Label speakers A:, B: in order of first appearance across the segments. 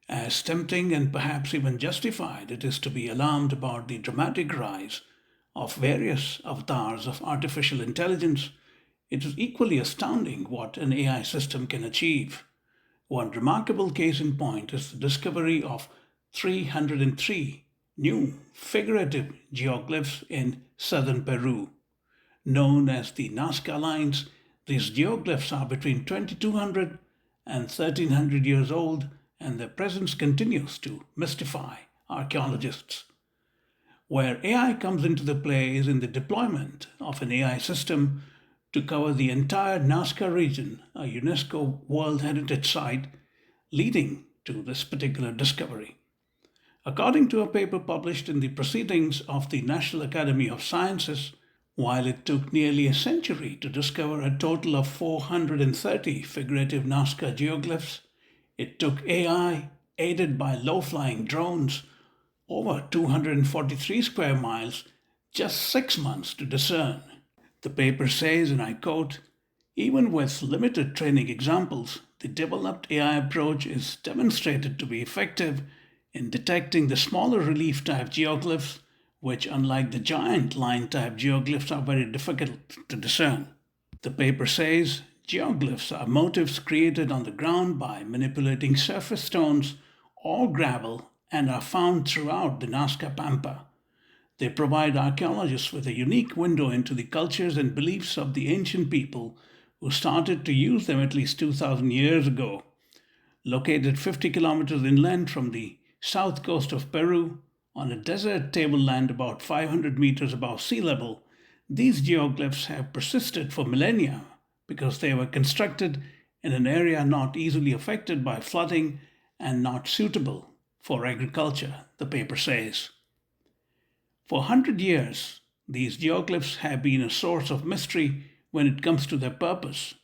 A: As tempting and perhaps even justified it is to be alarmed about the dramatic rise of various avatars of artificial intelligence, it is equally astounding what an AI system can achieve. One remarkable case in point is the discovery of 303 new figurative geoglyphs in southern Peru. Known as the Nazca Lines, these geoglyphs are between 2200 and 1300 years old, and their presence continues to mystify archeologists. Where AI comes into the play is in the deployment of an AI system to cover the entire Nazca region, a UNESCO World Heritage site, leading to this particular discovery. According to a paper published in the Proceedings of the National Academy of Sciences, while it took nearly a century to discover a total of 430 figurative Nazca geoglyphs, it took AI, aided by low-flying drones, over 243 square miles, just 6 months to discern. The paper says, and I quote, even with limited training examples, the developed AI approach is demonstrated to be effective in detecting the smaller relief type geoglyphs, which, unlike the giant line type geoglyphs, are very difficult to discern. The paper says geoglyphs are motifs created on the ground by manipulating surface stones or gravel and are found throughout the Nazca Pampa. They provide archaeologists with a unique window into the cultures and beliefs of the ancient people who started to use them at least 2,000 years ago. Located 50 kilometers inland from the south coast of Peru, on a desert tableland about 500 meters above sea level, these geoglyphs have persisted for millennia because they were constructed in an area not easily affected by flooding and not suitable for agriculture, the paper says. For 100 years, these geoglyphs have been a source of mystery when it comes to their purpose.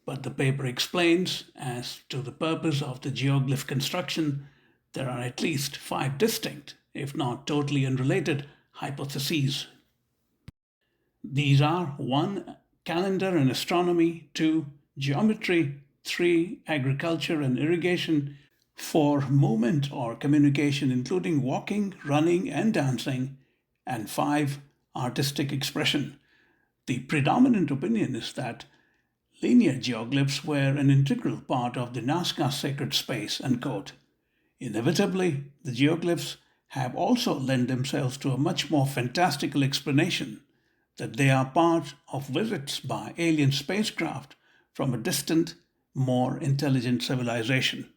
A: But the paper explains, as to the purpose of the geoglyph construction, there are at least 5 distinct, if not totally unrelated, hypotheses. These are 1. Calendar and astronomy, 2. Geometry, 3. Agriculture and irrigation, 4. Movement or communication, including walking, running, and dancing, and 5. Artistic expression. The predominant opinion is that linear geoglyphs were an integral part of the Nazca sacred space, unquote. Inevitably, the geoglyphs have also lent themselves to a much more fantastical explanation that they are part of visits by alien spacecraft from a distant, more intelligent civilization.